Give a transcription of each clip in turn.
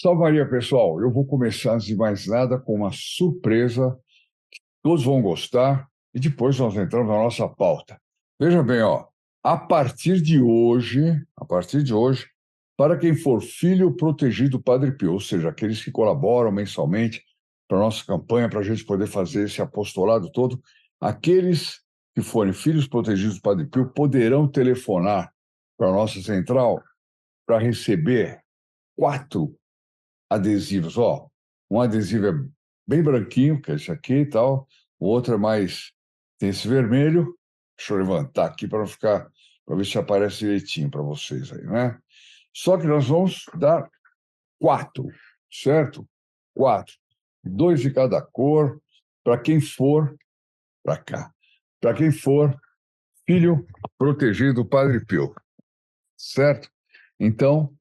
Salve Maria, pessoal. Eu vou começar, antes de mais nada, com uma surpresa. Todos vão gostar e depois nós entramos na nossa pauta. Veja bem, ó, a partir de hoje, para quem for filho protegido do Padre Pio, ou seja, aqueles que colaboram mensalmente para a nossa campanha, para a gente poder fazer esse apostolado todo, aqueles que forem filhos protegidos do Padre Pio poderão telefonar para a nossa central para receber 4 adesivos. Ó, um adesivo é bem branquinho, que é esse aqui e tal. O outro é mais... tem esse vermelho. Deixa eu levantar aqui para ficar... para ver se aparece direitinho para vocês aí, né? Só que nós vamos dar 4, certo? 4. 2 de cada cor, para quem for... para cá. Para quem for filho protegido do Padre Pio, certo? Então,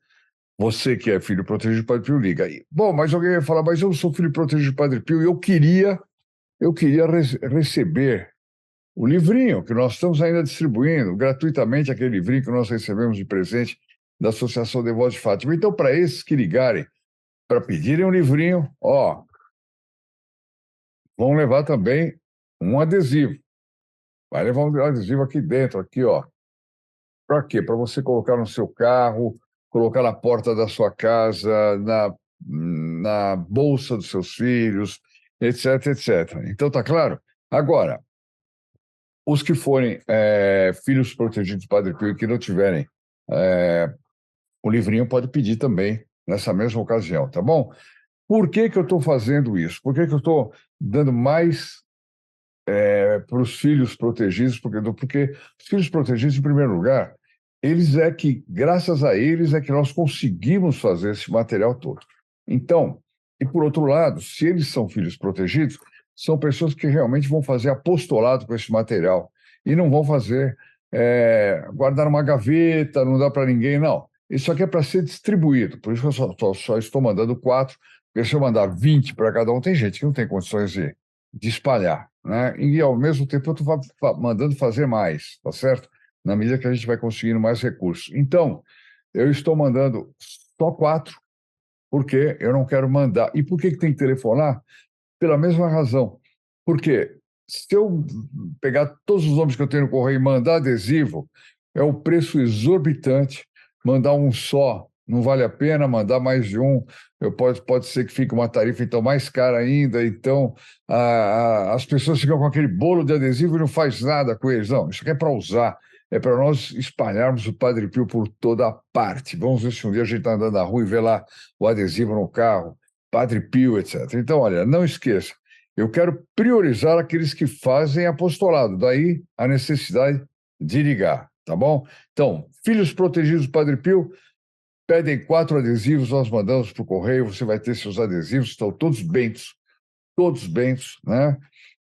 você que é filho protegido do Padre Pio, liga aí. Bom, mas alguém vai falar, mas eu sou filho protegido do Padre Pio e eu queria receber o livrinho que nós estamos ainda distribuindo gratuitamente, aquele livrinho que nós recebemos de presente da Associação Devotos de Fátima. Então, para esses que ligarem para pedirem um livrinho, ó, vão levar também um adesivo. Vai levar um adesivo aqui dentro, aqui, ó. Para quê? Para você colocar no seu carro, colocar na porta da sua casa, na bolsa dos seus filhos, etc, etc. Então, tá claro? Agora, os que forem filhos protegidos do Padre Pio e que não tiverem o livrinho, pode pedir também nessa mesma ocasião, tá bom? Por que que eu estou fazendo isso? Por que que eu estou dando mais para os filhos protegidos? Porque os filhos protegidos, em primeiro lugar, graças a eles, é que nós conseguimos fazer esse material todo. Então, e por outro lado, se eles são filhos protegidos, são pessoas que realmente vão fazer apostolado com esse material e não vão fazer, guardar uma gaveta, não dá para ninguém, não. Isso aqui é para ser distribuído, por isso que eu só estou mandando 4, porque se eu mandar 20 para cada um, tem gente que não tem condições de espalhar, né? E, ao mesmo tempo, eu estou mandando fazer mais, tá certo? Na medida que a gente vai conseguindo mais recursos. Então, eu estou mandando só 4, porque eu não quero mandar. E por que tem que telefonar? Pela mesma razão. Porque se eu pegar todos os nomes que eu tenho no correio e mandar adesivo, é um preço exorbitante. Mandar um só não vale a pena, mandar mais de um, pode ser que fique uma tarifa então mais cara ainda. Então, as pessoas ficam com aquele bolo de adesivo e não faz nada com eles. Não, isso aqui é para usar. É para nós espalharmos o Padre Pio por toda parte. Vamos ver se um dia a gente está andando na rua e vê lá o adesivo no carro, Padre Pio, etc. Então, olha, não esqueça, eu quero priorizar aqueles que fazem apostolado, daí a necessidade de ligar, tá bom? Então, filhos protegidos do Padre Pio, pedem 4 adesivos, nós mandamos para o correio, você vai ter seus adesivos, estão todos bentos, né?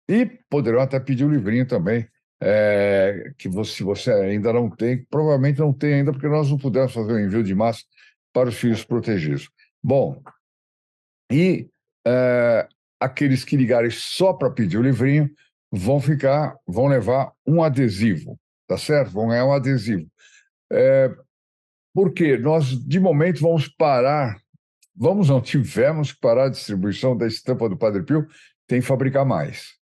E poderão até pedir o livrinho também, que se você ainda não tem, provavelmente não tem ainda, porque nós não pudemos fazer o envio de massa para os filhos protegidos. Bom, e aqueles que ligarem só para pedir o livrinho vão levar um adesivo, tá certo? Vão ganhar um adesivo. Porque nós, de momento, tivemos que parar a distribuição da estampa do Padre Pio, tem que fabricar mais.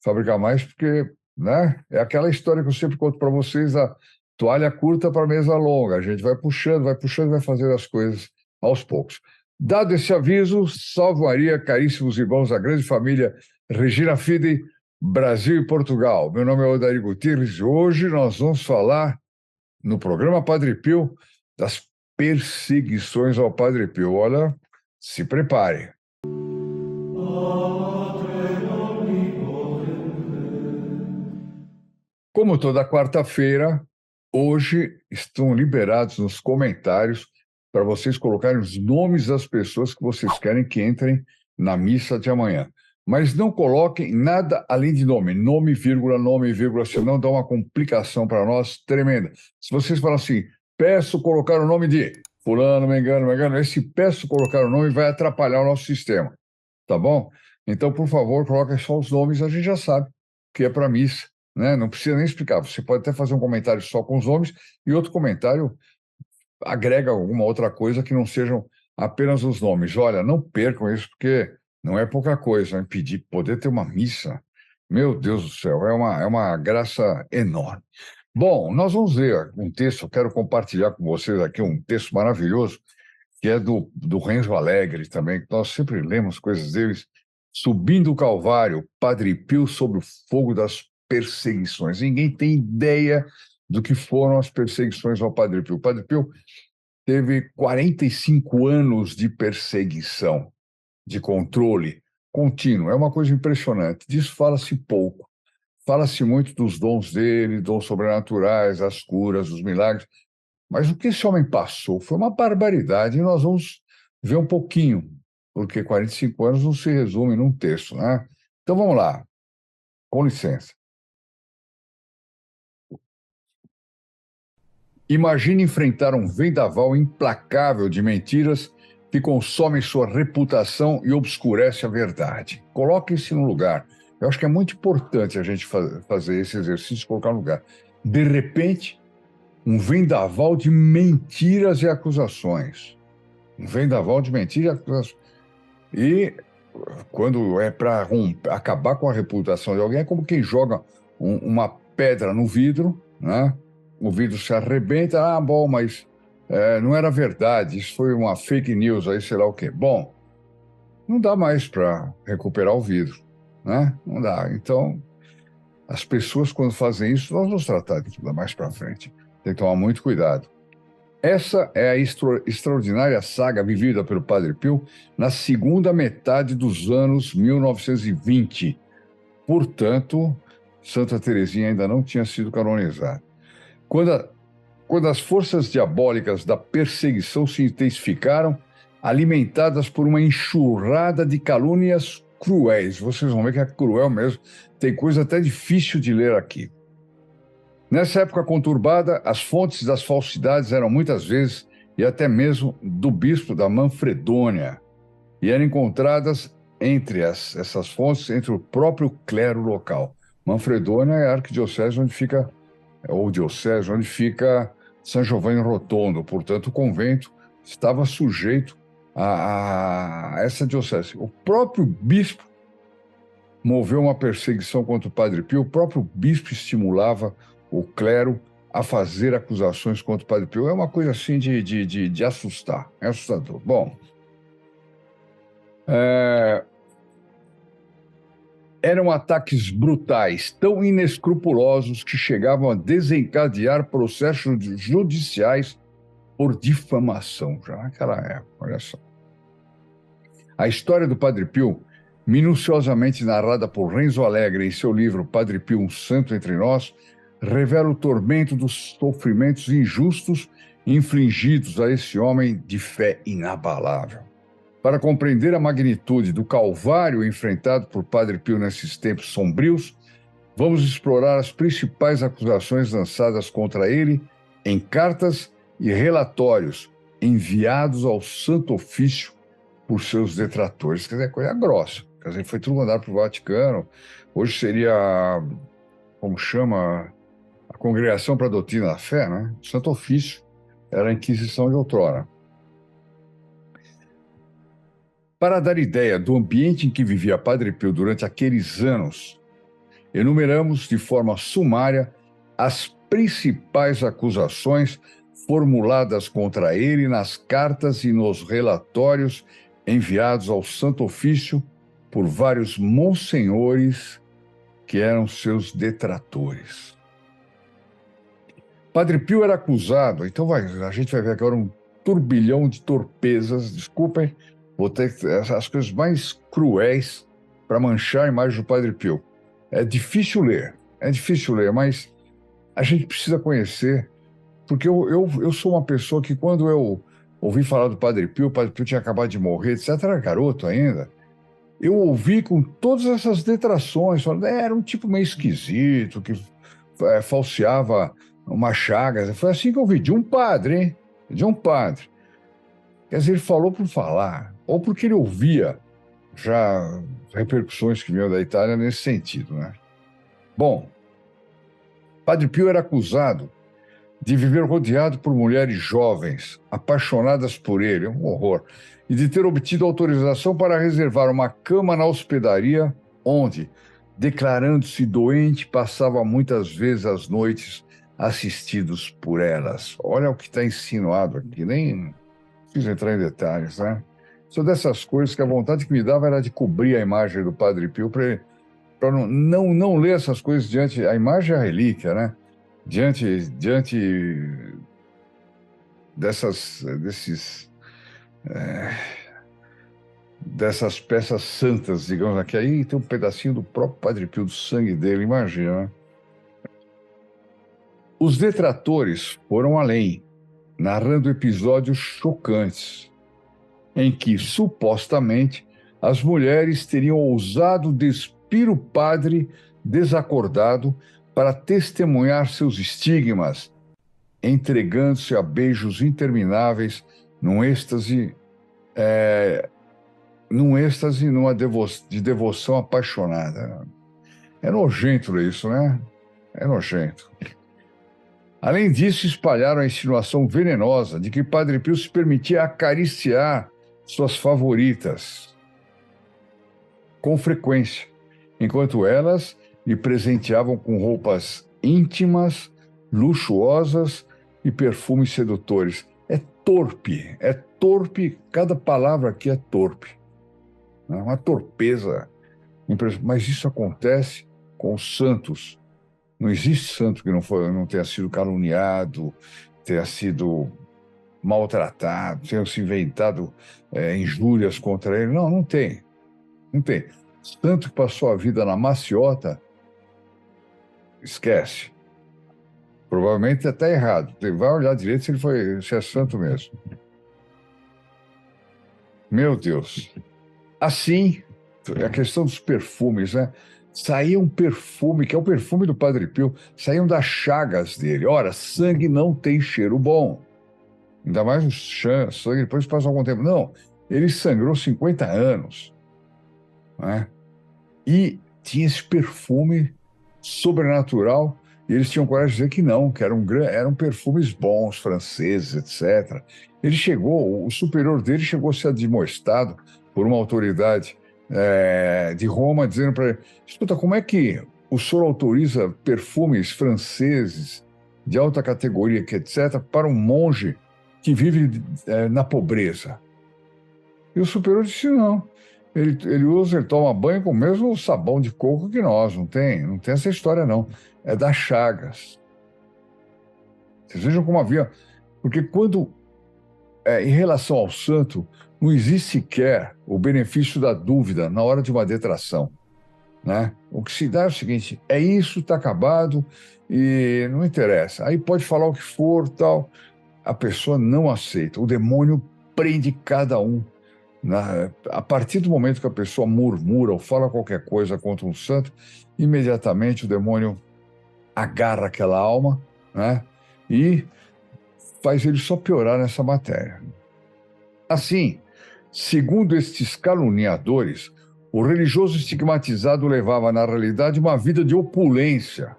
Fabricar mais porque, né, é aquela história que eu sempre conto para vocês, a toalha curta para a mesa longa. A gente vai puxando, vai fazendo as coisas aos poucos. Dado esse aviso, salve Maria, caríssimos irmãos da grande família Regina Fidei, Brasil e Portugal. Meu nome é Odair Gutierrez e hoje nós vamos falar, no programa Padre Pio, das perseguições ao Padre Pio. Olha, se prepare. Como toda quarta-feira, hoje estão liberados nos comentários para vocês colocarem os nomes das pessoas que vocês querem que entrem na missa de amanhã. Mas não coloquem nada além de nome, vírgula, senão dá uma complicação para nós tremenda. Se vocês falam assim, peço colocar o nome de fulano, me engano, esse peço colocar o nome vai atrapalhar o nosso sistema, tá bom? Então, por favor, coloquem só os nomes, a gente já sabe que é para missa, né? Não precisa nem explicar, você pode até fazer um comentário só com os nomes e outro comentário agrega alguma outra coisa que não sejam apenas os nomes. Olha, não percam isso, porque não é pouca coisa, hein? Poder ter uma missa. Meu Deus do céu, é uma graça enorme. Bom, nós vamos ler um texto, eu quero compartilhar com vocês aqui um texto maravilhoso, que é do Renzo Alegre também, que nós sempre lemos coisas deles. Subindo o Calvário, Padre Pio sob o fogo das perseguições. Ninguém tem ideia do que foram as perseguições ao Padre Pio. O Padre Pio teve 45 anos de perseguição, de controle contínuo. É uma coisa impressionante. Disso fala-se pouco. Fala-se muito dos dons dele, dons sobrenaturais, as curas, os milagres. Mas o que esse homem passou foi uma barbaridade, e nós vamos ver um pouquinho, porque 45 anos não se resume num texto, né? Então vamos lá, com licença. Imagine enfrentar um vendaval implacável de mentiras que consome sua reputação e obscurece a verdade. Coloque-se no lugar. Eu acho que é muito importante a gente fazer esse exercício, colocar no lugar. De repente, um vendaval de mentiras e acusações. Um vendaval de mentiras e acusações. E quando é para acabar com a reputação de alguém, é como quem joga uma pedra no vidro, né? O vidro se arrebenta, bom, mas não era verdade, isso foi uma fake news, aí sei lá o quê. Bom, não dá mais para recuperar o vidro, né? Não dá. Então, as pessoas, quando fazem isso, nós vamos tratar disso mais para frente. Tem que tomar muito cuidado. Essa é a extraordinária saga vivida pelo Padre Pio na segunda metade dos anos 1920. Portanto, Santa Teresinha ainda não tinha sido canonizada. Quando as forças diabólicas da perseguição se intensificaram, alimentadas por uma enxurrada de calúnias cruéis. Vocês vão ver que é cruel mesmo. Tem coisa até difícil de ler aqui. Nessa época conturbada, as fontes das falsidades eram muitas vezes, e até mesmo do bispo da Manfredônia, e eram encontradas entre essas fontes, entre o próprio clero local. Manfredônia é a arquidiocese onde fica, ou diocese, onde fica São Giovanni Rotondo, portanto o convento estava sujeito a essa diocese. O próprio bispo moveu uma perseguição contra o Padre Pio, o próprio bispo estimulava o clero a fazer acusações contra o Padre Pio. É uma coisa assim de assustar, é assustador. Bom, eram ataques brutais, tão inescrupulosos que chegavam a desencadear processos judiciais por difamação, já naquela época, olha só. A história do Padre Pio, minuciosamente narrada por Renzo Alegre em seu livro Padre Pio, um santo entre nós, revela o tormento dos sofrimentos injustos infligidos a esse homem de fé inabalável. Para compreender a magnitude do calvário enfrentado por Padre Pio nesses tempos sombrios, vamos explorar as principais acusações lançadas contra ele em cartas e relatórios enviados ao Santo Ofício por seus detratores. Quer dizer, coisa grossa. Quer dizer, foi tudo mandado para o Vaticano. Hoje seria, como chama, a Congregação para a Doutrina da Fé, né? O Santo Ofício era a Inquisição de outrora. Para dar ideia do ambiente em que vivia Padre Pio durante aqueles anos, enumeramos de forma sumária as principais acusações formuladas contra ele nas cartas e nos relatórios enviados ao Santo Ofício por vários monsenhores que eram seus detratores. Padre Pio era acusado, então a gente vai ver agora um turbilhão de torpezas, desculpem, vou ter as coisas mais cruéis para manchar a imagem do Padre Pio. É difícil ler, mas a gente precisa conhecer, porque eu sou uma pessoa que quando eu ouvi falar do Padre Pio, o Padre Pio tinha acabado de morrer, etc., era garoto ainda, eu ouvi com todas essas detrações, falando, era um tipo meio esquisito, que falseava uma chaga. Foi assim que eu ouvi, de um padre, hein? De um padre. Quer dizer, ele falou por falar, ou porque ele ouvia já repercussões que vinham da Itália nesse sentido, né? Bom, Padre Pio era acusado de viver rodeado por mulheres jovens, apaixonadas por ele, um horror, e de ter obtido autorização para reservar uma cama na hospedaria, onde, declarando-se doente, passava muitas vezes as noites assistidos por elas. Olha o que está insinuado aqui, nem preciso entrar em detalhes, né? São dessas coisas que a vontade que me dava era de cobrir a imagem do Padre Pio para não ler essas coisas diante. A imagem é a relíquia, né? Diante dessas peças santas, digamos aqui. Aí tem um pedacinho do próprio Padre Pio, do sangue dele, imagina, né? Os detratores foram além, narrando episódios chocantes, em que, supostamente, as mulheres teriam ousado despir o padre desacordado para testemunhar seus estigmas, entregando-se a beijos intermináveis num êxtase, de devoção apaixonada. É nojento isso, né? É nojento. Além disso, espalharam a insinuação venenosa de que Padre Pio se permitia acariciar suas favoritas com frequência, enquanto elas lhe presenteavam com roupas íntimas, luxuosas e perfumes sedutores. É torpe, cada palavra aqui é torpe. É uma torpeza impressionante. Mas isso acontece com os santos. Não existe santo que não tenha sido caluniado, tenha sido maltratado, tenha se inventado injúrias contra ele. Não, não tem. Não tem. Santo que passou a vida na maciota, esquece. Provavelmente está errado. Vai olhar direito se é santo mesmo. Meu Deus. Assim, a questão dos perfumes, né? Saía um perfume, que é o perfume do Padre Pio, saíam das chagas dele. Ora, sangue não tem cheiro bom. Ainda mais o sangue, depois passa algum tempo. Não, ele sangrou 50 anos. Né? E tinha esse perfume sobrenatural, e eles tinham coragem de dizer que não, que eram perfumes bons, franceses, etc. O superior dele chegou a ser admoestado por uma autoridade de Roma, dizendo para ele: escuta, como é que o senhor autoriza perfumes franceses de alta categoria, que etc., para um monge que vive na pobreza? E o superior disse: não. Ele toma banho com o mesmo sabão de coco que nós, não tem essa história, não. É das chagas. Vocês vejam como havia. Porque em relação ao santo, não existe sequer o benefício da dúvida na hora de uma detração. Né? O que se dá é o seguinte: é isso, está acabado e não interessa. Aí pode falar o que for, tal. A pessoa não aceita. O demônio prende cada um. A partir do momento que a pessoa murmura ou fala qualquer coisa contra um santo, imediatamente o demônio agarra aquela alma, né, e faz ele só piorar nessa matéria. Assim, segundo estes caluniadores, o religioso estigmatizado levava, na realidade, uma vida de opulência.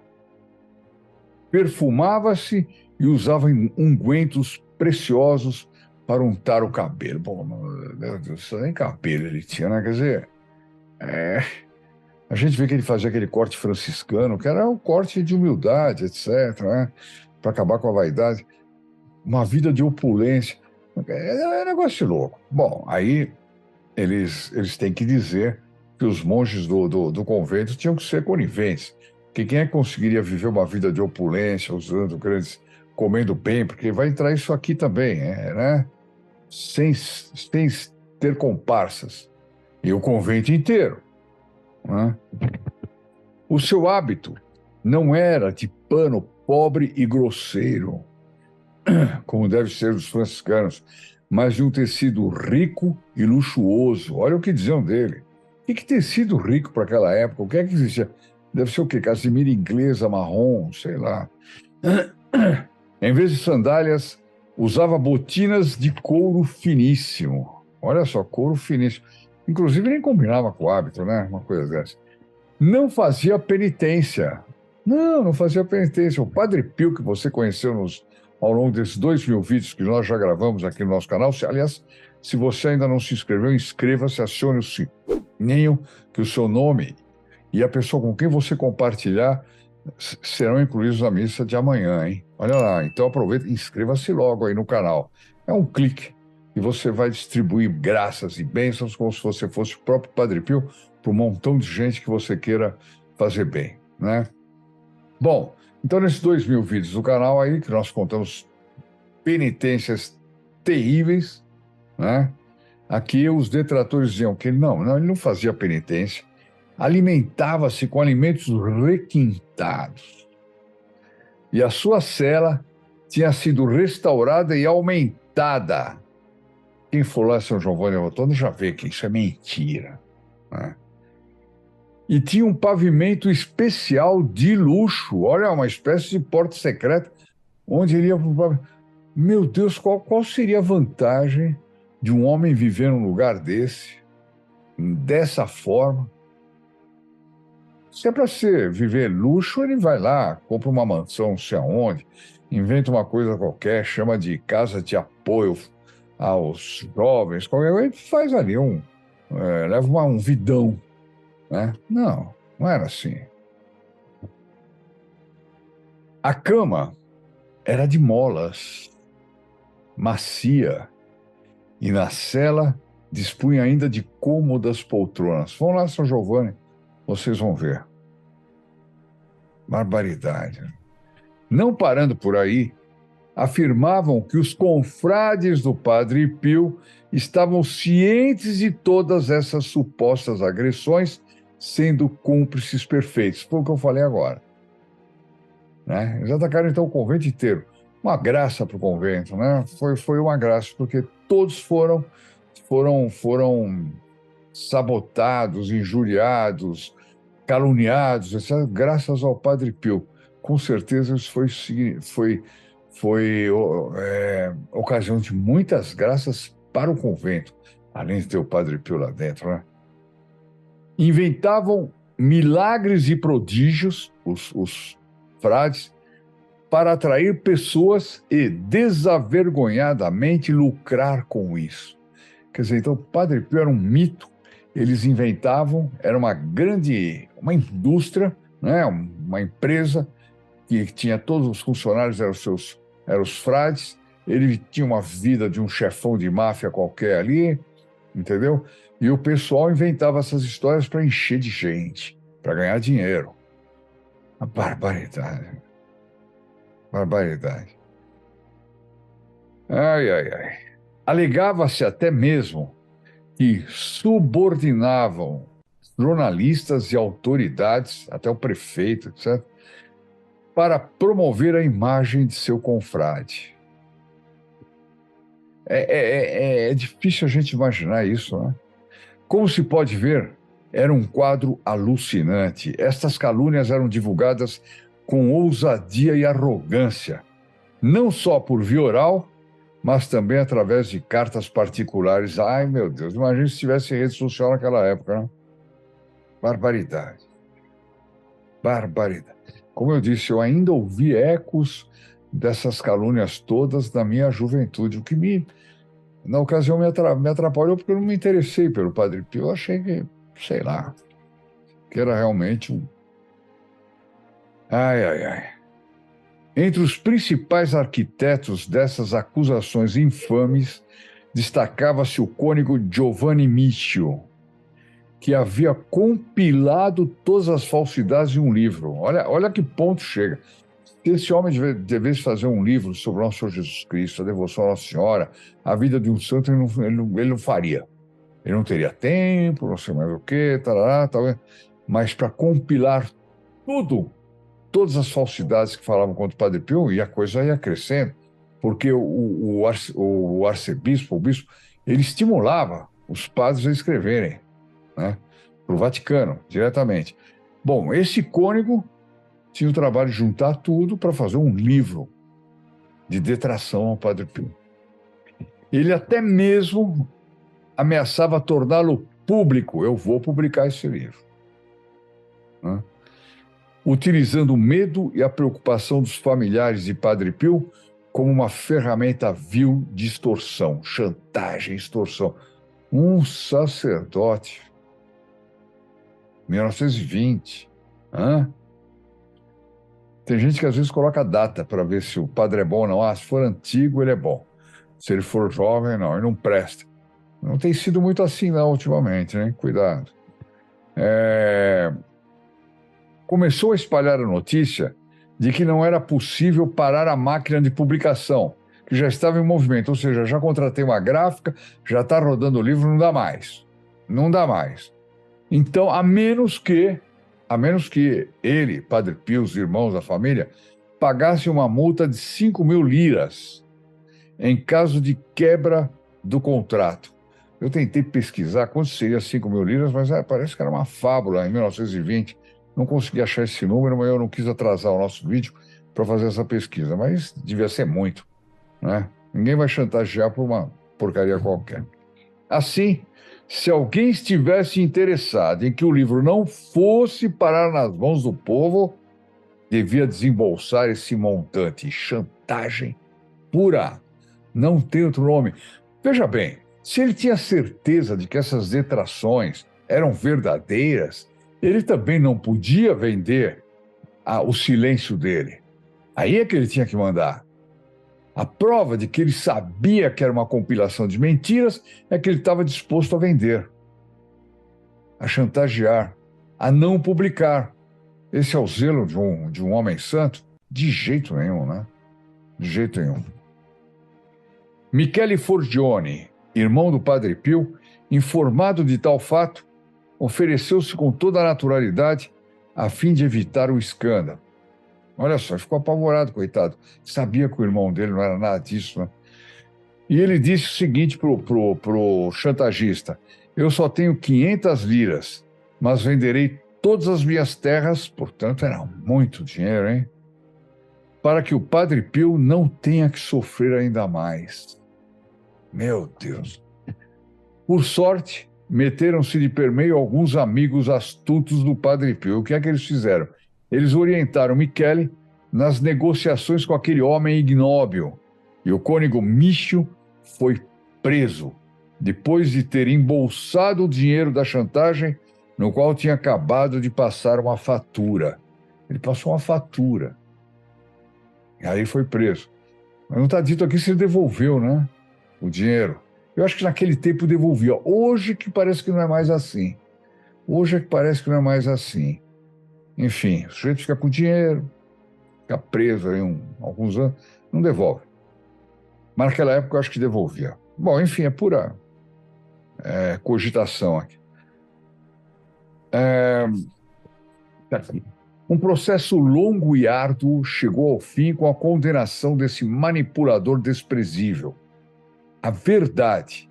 Perfumava-se e usava ungüentos preciosos para untar o cabelo. Bom, meu Deus, nem cabelo ele tinha, né? Quer dizer, a gente vê que ele fazia aquele corte franciscano, que era um corte de humildade, etc., né? Para acabar com a vaidade. Uma vida de opulência. É um negócio louco. Bom, aí eles têm que dizer que os monges do convento tinham que ser coniventes. Que quem é que conseguiria viver uma vida de opulência, usando grandes, comendo bem, porque vai entrar isso aqui também, né? Sem ter comparsas. E o convento inteiro. Né? O seu hábito não era de pano pobre e grosseiro, como deve ser dos franciscanos, mas de um tecido rico e luxuoso. Olha o que diziam dele. O que tecido rico para aquela época? O que é que existia? Deve ser o quê? Casimira inglesa, marrom, sei lá. Em vez de sandálias, usava botinas de couro finíssimo. Olha só, couro finíssimo. Inclusive, nem combinava com o hábito, né? Uma coisa dessa. Não fazia penitência. Não fazia penitência. O Padre Pio, que você conheceu ao longo desses 2.000 vídeos que nós já gravamos aqui no nosso canal. Aliás, se você ainda não se inscreveu, inscreva-se, acione o sininho, que o seu nome e a pessoa com quem você compartilhar serão incluídos na missa de amanhã, hein? Olha lá, então aproveita e inscreva-se logo aí no canal. É um clique e você vai distribuir graças e bênçãos como se você fosse o próprio Padre Pio para um montão de gente que você queira fazer bem, né? Bom, então nesses 2.000 vídeos do canal aí, que nós contamos penitências terríveis, né? Aqui os detratores diziam que ele não fazia penitência, alimentava-se com alimentos requintados. E a sua cela tinha sido restaurada e aumentada. Quem for lá em São Giovanni Rotondo já vê que isso é mentira, né? E tinha um pavimento especial de luxo. Olha, uma espécie de porta secreta, onde ele ia para o pavimento. Meu Deus, qual seria a vantagem de um homem viver num lugar dessa forma? Se é para viver luxo, ele vai lá, compra uma mansão, não sei aonde, inventa uma coisa qualquer, chama de casa de apoio aos jovens, qualquer coisa, ele faz ali leva um vidão, né? Não era assim. A cama era de molas, macia, e na cela dispunha ainda de cômodas poltronas. Vão lá, São Giovanni, vocês vão ver. Barbaridade. Não parando por aí, afirmavam que os confrades do Padre Pio estavam cientes de todas essas supostas agressões, sendo cúmplices perfeitos. Foi o que eu falei agora, né? Eles atacaram, então, o convento inteiro. Uma graça para o convento, né? Foi uma graça, porque todos foram sabotados, injuriados, caluniados, etc., graças ao Padre Pio. Com certeza isso foi ocasião de muitas graças para o convento, além de ter o Padre Pio lá dentro, né? Inventavam milagres e prodígios, os frades, para atrair pessoas e desavergonhadamente lucrar com isso. Quer dizer, então o Padre Pio era um mito. Eles inventavam, era uma indústria, né? Uma empresa que tinha todos os funcionários, eram os frades. Ele tinha uma vida de um chefão de máfia qualquer ali, entendeu? E o pessoal inventava essas histórias para encher de gente, para ganhar dinheiro. Uma barbaridade. Barbaridade. Ai, ai, ai. Alegava-se até mesmo que subordinavam jornalistas e autoridades, até o prefeito, etc., para promover a imagem de seu confrade. É difícil a gente imaginar isso, né? Como se pode ver, era um quadro alucinante. Estas calúnias eram divulgadas com ousadia e arrogância, não só por via oral, mas também através de cartas particulares. Ai, meu Deus, imagina se tivesse rede social naquela época, né? Barbaridade. Barbaridade. Como eu disse, eu ainda ouvi ecos dessas calúnias todas na minha juventude, o que na ocasião me atrapalhou porque eu não me interessei pelo Padre Pio. Eu achei que, sei lá, que era realmente um... Ai, ai, ai. Entre os principais arquitetos dessas acusações infames, destacava-se o cônego Giovanni Michio, que havia compilado todas as falsidades de um livro. Olha que ponto chega. Se esse homem devesse fazer um livro sobre o nosso Senhor Jesus Cristo, a devoção à Nossa Senhora, a vida de um santo, ele não faria. Ele não teria tempo, não sei mais o quê, tarará, tal, mas para compilar todas as falsidades que falavam contra o Padre Pio, e a coisa ia crescendo, porque o arcebispo, o bispo, ele estimulava os padres a escreverem, né, para o Vaticano, diretamente. Bom, esse cônego tinha o trabalho de juntar tudo para fazer um livro de detração ao Padre Pio. Ele até mesmo ameaçava torná-lo público. Eu vou publicar esse livro, né? Utilizando o medo e a preocupação dos familiares de Padre Pio como uma ferramenta vil de extorsão, chantagem, extorsão. Um sacerdote, 1920, hã? Tem gente que às vezes coloca data para ver se o padre é bom ou não. Ah, se for antigo, ele é bom. Se ele for jovem, não, ele não presta. Não tem sido muito assim, não, ultimamente, né? Cuidado. Começou a espalhar a notícia de que não era possível parar a máquina de publicação, que já estava em movimento. Ou seja, já contratei uma gráfica, já está rodando o livro, não dá mais. Não dá mais. Então, a menos que ele, Padre Pio, os irmãos da família, pagassem uma multa de 5.000 liras em caso de quebra do contrato. Eu tentei pesquisar quanto seria 5.000 liras, mas parece que era uma fábula em 1920. Não consegui achar esse número, mas eu não quis atrasar o nosso vídeo para fazer essa pesquisa. Mas devia ser muito, né? Ninguém vai chantagear por uma porcaria qualquer. Assim, se alguém estivesse interessado em que o livro não fosse parar nas mãos do povo, devia desembolsar esse montante. Chantagem pura. Não tem outro nome. Veja bem, se ele tinha certeza de que essas detrações eram verdadeiras, ele também não podia vender o silêncio dele. Aí é que ele tinha que mandar. A prova de que ele sabia que era uma compilação de mentiras é que ele estava disposto a vender, a chantagear, a não publicar. Esse é o zelo de um homem santo? De jeito nenhum, né? De jeito nenhum. Michele Forgione, irmão do Padre Pio, informado de tal fato, ofereceu-se com toda a naturalidade a fim de evitar o escândalo. Olha só, ficou apavorado, coitado. Sabia que o irmão dele não era nada disso, né? E ele disse o seguinte pro chantagista: eu só tenho 500 liras, mas venderei todas as minhas terras, portanto era muito dinheiro, hein? Para que o Padre Pio não tenha que sofrer ainda mais. Meu Deus. Por sorte, meteram-se de permeio alguns amigos astutos do Padre Pio. O que é que eles fizeram? Eles orientaram Michele nas negociações com aquele homem ignóbil. E o cônego Mício foi preso, depois de ter embolsado o dinheiro da chantagem, no qual tinha acabado de passar uma fatura. Ele passou uma fatura. E aí foi preso. Mas não está dito aqui se ele devolveu, né? O dinheiro. Eu acho que naquele tempo devolvia. Hoje que parece que não é mais assim. Hoje é que parece que não é mais assim. Enfim, o sujeito fica com dinheiro, fica preso aí alguns anos, não devolve. Mas naquela época eu acho que devolvia. Bom, enfim, é pura cogitação aqui. Tá aqui. Um processo longo e árduo chegou ao fim com a condenação desse manipulador desprezível. A verdade,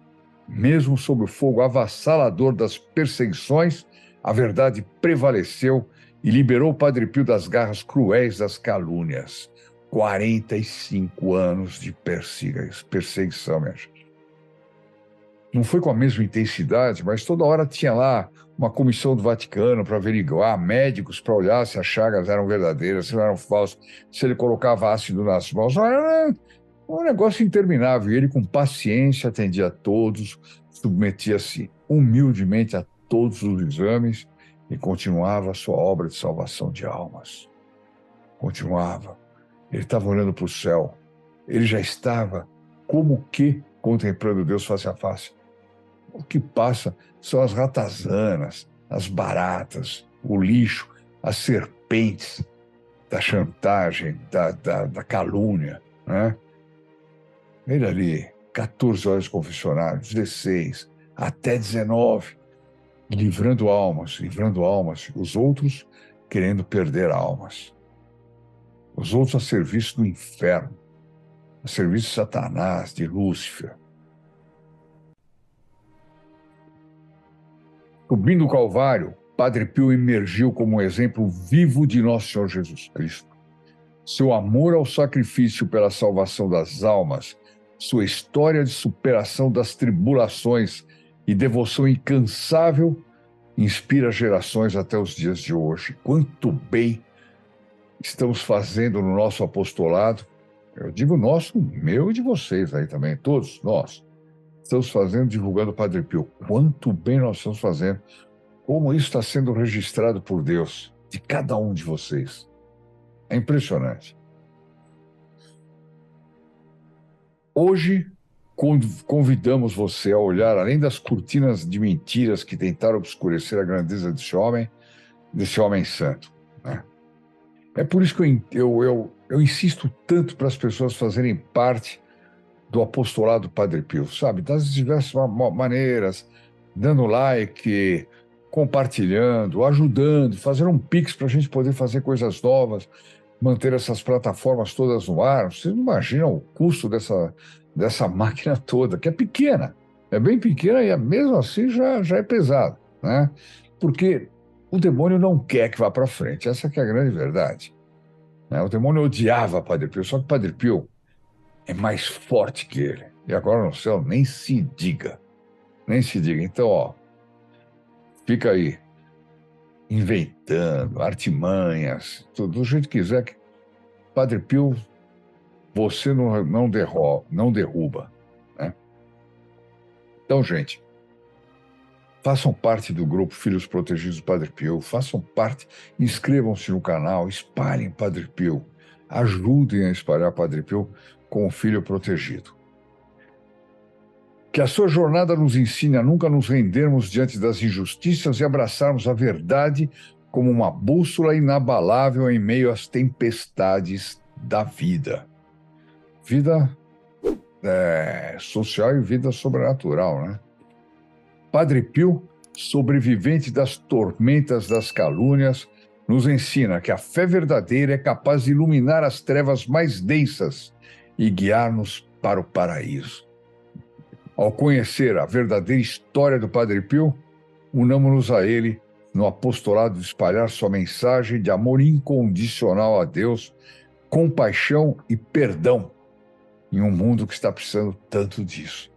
mesmo sob o fogo avassalador das perseguições, a verdade prevaleceu e liberou o Padre Pio das garras cruéis das calúnias. 45 anos de perseguição, minha gente. Não foi com a mesma intensidade, mas toda hora tinha lá uma comissão do Vaticano para averiguar, médicos para olhar se as chagas eram verdadeiras, se não eram falsas, se ele colocava ácido nas mãos. Era um negócio interminável. E ele, com paciência, atendia a todos, submetia-se humildemente a todos os exames e continuava a sua obra de salvação de almas. Continuava. Ele estava olhando para o céu. Ele já estava como que contemplando Deus face a face. O que passa são as ratazanas, as baratas, o lixo, as serpentes da chantagem, da calúnia, né? Ele ali, 14 horas de confessionário, 16, até 19, livrando almas, os outros querendo perder almas. Os outros a serviço do inferno, a serviço de Satanás, de Lúcifer. Subindo o Calvário, Padre Pio emergiu como um exemplo vivo de Nosso Senhor Jesus Cristo. Seu amor ao sacrifício pela salvação das almas, sua história de superação das tribulações e devoção incansável inspira gerações até os dias de hoje. Quanto bem estamos fazendo no nosso apostolado Eu digo nosso, meu e de vocês aí também, todos nós. Estamos fazendo, divulgando o Padre Pio. Quanto bem nós estamos fazendo. Como isso está sendo registrado por Deus, de cada um de vocês. É impressionante. Hoje, convidamos você a olhar além das cortinas de mentiras que tentaram obscurecer a grandeza desse homem santo, né? É por isso que eu insisto tanto para as pessoas fazerem parte do apostolado Padre Pio, sabe? Das diversas maneiras, dando like, compartilhando, ajudando, fazendo um Pix para a gente poder fazer coisas novas, manter essas plataformas todas no ar. Vocês não imaginam o custo dessa máquina toda, que é pequena, é bem pequena e mesmo assim já é pesado, né? Porque o demônio não quer que vá para frente, essa que é a grande verdade, né? O demônio odiava Padre Pio, só que Padre Pio é mais forte que ele. E agora no céu nem se diga, nem se diga. Então, ó, fica aí inventando artimanhas, tudo do jeito que quiser. Padre Pio, você não derruba, né? Então, gente, façam parte do grupo Filhos Protegidos do Padre Pio, façam parte, inscrevam-se no canal, espalhem Padre Pio, ajudem a espalhar Padre Pio com o filho protegido. Que a sua jornada nos ensine a nunca nos rendermos diante das injustiças e abraçarmos a verdade como uma bússola inabalável em meio às tempestades da vida. Vida social e vida sobrenatural, né? Padre Pio, sobrevivente das tormentas das calúnias, nos ensina que a fé verdadeira é capaz de iluminar as trevas mais densas e guiar-nos para o paraíso. Ao conhecer a verdadeira história do Padre Pio, unamos-nos a ele no apostolado de espalhar sua mensagem de amor incondicional a Deus, compaixão e perdão em um mundo que está precisando tanto disso,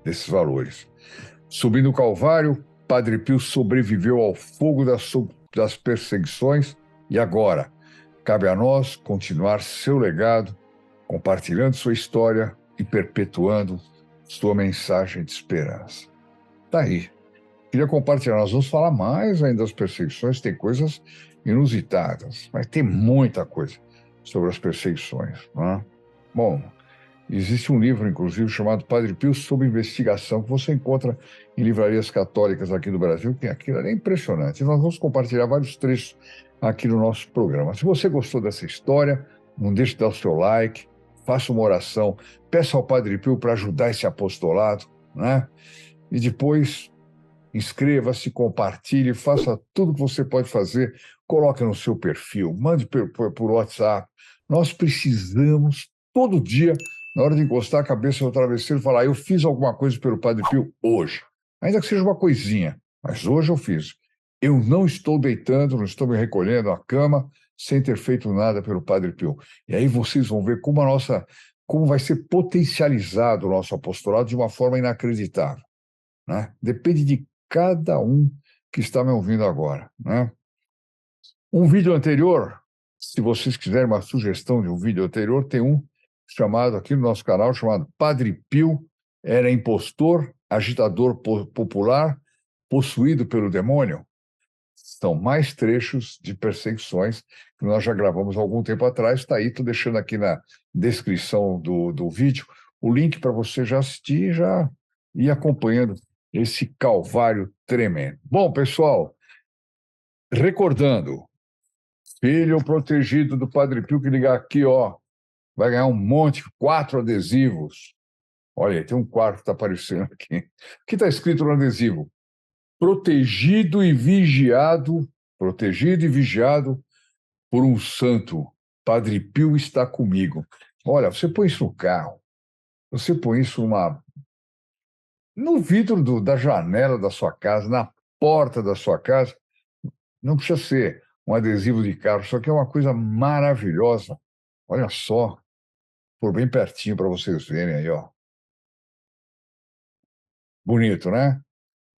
desses valores. Subindo o Calvário, Padre Pio sobreviveu ao fogo das perseguições e agora cabe a nós continuar seu legado, compartilhando sua história e perpetuando sua mensagem de esperança. Tá aí. Queria compartilhar. Nós vamos falar mais ainda das perseguições, tem coisas inusitadas, mas tem muita coisa sobre as perseguições, né? Bom, existe um livro, inclusive, chamado Padre Pio sob investigação, que você encontra em livrarias católicas aqui do Brasil, que aquilo é impressionante. E nós vamos compartilhar vários trechos aqui no nosso programa. Se você gostou dessa história, não deixe de dar o seu like, faça uma oração, peça ao Padre Pio para ajudar esse apostolado, né? E depois inscreva-se, compartilhe, faça tudo que você pode fazer, coloque no seu perfil, mande por WhatsApp. Nós precisamos, todo dia, na hora de encostar a cabeça no travesseiro, falar: eu fiz alguma coisa pelo Padre Pio hoje. Ainda que seja uma coisinha, mas hoje eu fiz. Eu não estou deitando, não estou me recolhendo à cama sem ter feito nada pelo Padre Pio. E aí vocês vão ver como vai ser potencializado o nosso apostolado de uma forma inacreditável, né? Depende de cada um que está me ouvindo agora, né? Um vídeo anterior, se vocês quiserem uma sugestão de um vídeo anterior, tem um chamado aqui no nosso canal, chamado Padre Pio era impostor, agitador popular, possuído pelo demônio. São mais trechos de perseguições que nós já gravamos há algum tempo atrás. Está aí, estou deixando aqui na descrição do vídeo o link para você já assistir e já ir acompanhando esse calvário tremendo. Bom, pessoal, recordando, filho protegido do Padre Pio que ligar aqui, ó, vai ganhar um monte, 4 adesivos. Olha aí, tem um quarto que está aparecendo aqui. O que está escrito no adesivo? Protegido e vigiado por um santo. Padre Pio está comigo. Olha, você põe isso no carro, você põe isso no vidro da janela da sua casa, na porta da sua casa. Não precisa ser um adesivo de carro, isso aqui é uma coisa maravilhosa. Olha só, por bem pertinho para vocês verem aí, ó. Bonito, né?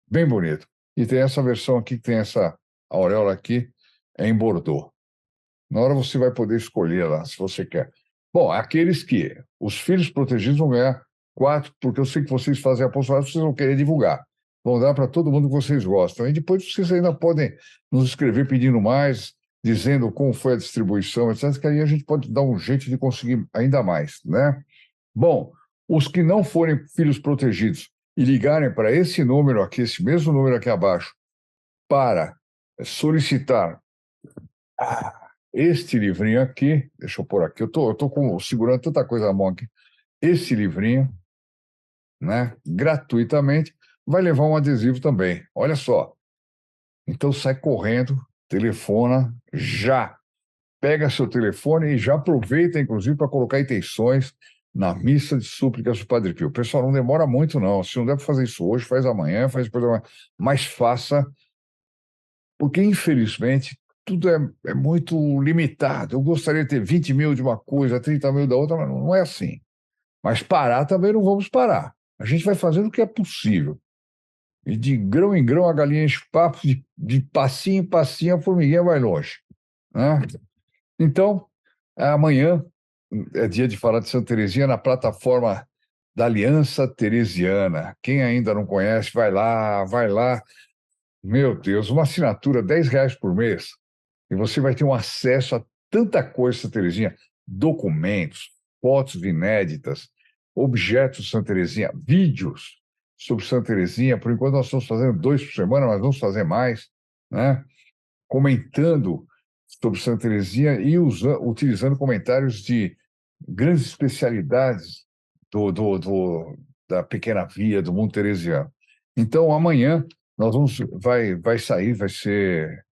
Bem bonito. E tem essa versão aqui, que tem essa auréola aqui, é em Bordeaux. Na hora você vai poder escolher lá, se você quer. Bom, aqueles que os filhos protegidos vão ganhar 4, porque eu sei que vocês fazem apostolado, vocês vão querer divulgar. Vão dar para todo mundo que vocês gostam. E depois vocês ainda podem nos escrever pedindo mais, dizendo como foi a distribuição, etc., que aí a gente pode dar um jeito de conseguir ainda mais, né? Bom, os que não forem filhos protegidos e ligarem para esse número aqui, esse mesmo número aqui abaixo, para solicitar este livrinho aqui, deixa eu pôr aqui, eu tô segurando tanta coisa na mão aqui, esse livrinho, né, gratuitamente, vai levar um adesivo também. Olha só. Então sai correndo, telefona já. Pega seu telefone e já aproveita, inclusive, para colocar intenções na missa de súplicas do Padre Pio. Pessoal, não demora muito, não. Se não der para fazer isso hoje, faz amanhã, faz depois da manhã. Mas faça, porque, infelizmente, tudo é muito limitado. Eu gostaria de ter 20 mil de uma coisa, 30 mil da outra, mas não é assim. Mas parar também não vamos parar. A gente vai fazendo o que é possível. E de grão em grão a galinha enche o papo, de passinho em passinho a formiguinha vai longe, né? Então, amanhã é dia de falar de Santa Teresinha na plataforma da Aliança Teresiana. Quem ainda não conhece, vai lá, vai lá. Meu Deus, uma assinatura, R$ 10 por mês, e você vai ter um acesso a tanta coisa, Santa Teresinha, documentos, fotos inéditas, objetos de Santa Teresinha, vídeos sobre Santa Teresinha. Por enquanto nós estamos fazendo 2 por semana, mas vamos fazer mais, né? Comentando sobre Santa Teresinha e utilizando comentários de grandes especialidades da pequena via, do mundo teresiano. Então, amanhã vai sair, vai ser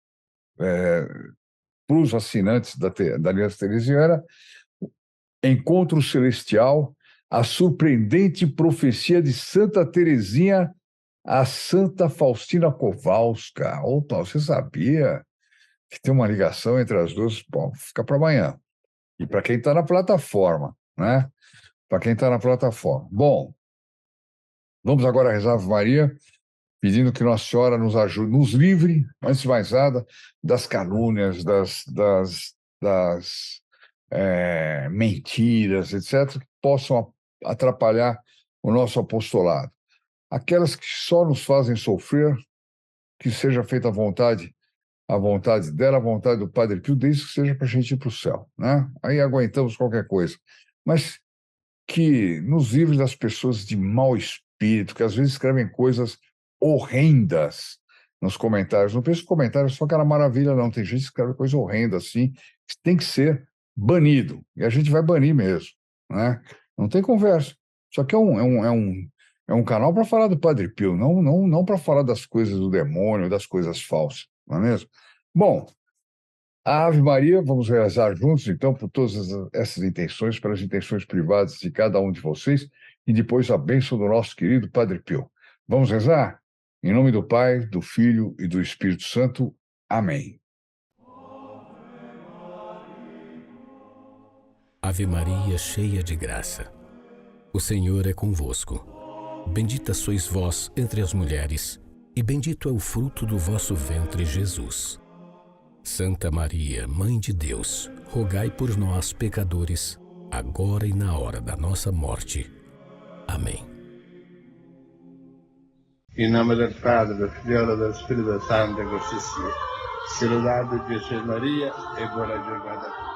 para os assinantes da Aliança Teresiana, Encontro Celestial, a surpreendente profecia de Santa Teresinha a Santa Faustina Kowalska. Opa, você sabia que tem uma ligação entre as duas? Bom, fica para amanhã. E para quem está na plataforma, né? Para quem está na plataforma. Bom, vamos agora rezar a Ave Maria, pedindo que Nossa Senhora nos ajude, nos livre, antes de mais nada, das calúnias, das mentiras, etc., que possam atrapalhar o nosso apostolado. Aquelas que só nos fazem sofrer, que seja feita a vontade dela, a vontade do Padre Pio, desde que seja para a gente ir para o céu, né? Aí aguentamos qualquer coisa. Mas que nos livre das pessoas de mau espírito, que às vezes escrevem coisas horrendas nos comentários. Não pense que comentário é só aquela maravilha, não. Tem gente que escreve coisa horrenda assim, que tem que ser banido. E a gente vai banir mesmo, né? Não tem conversa. Isso aqui é um canal para falar do Padre Pio, não para falar das coisas do demônio, das coisas falsas, não é mesmo? Bom, a Ave Maria, vamos rezar juntos, então, por todas essas intenções, pelas intenções privadas de cada um de vocês, e depois a bênção do nosso querido Padre Pio. Vamos rezar? Em nome do Pai, do Filho e do Espírito Santo. Amém. Ave Maria, cheia de graça, o Senhor é convosco. Bendita sois vós entre as mulheres, e bendito é o fruto do vosso ventre, Jesus. Santa Maria, Mãe de Deus, rogai por nós, pecadores, agora e na hora da nossa morte. Amém. In nome del Padre, del Figlio e del Spirito Santo, così sia. Sia lodato Gesù e Maria e buona giornata.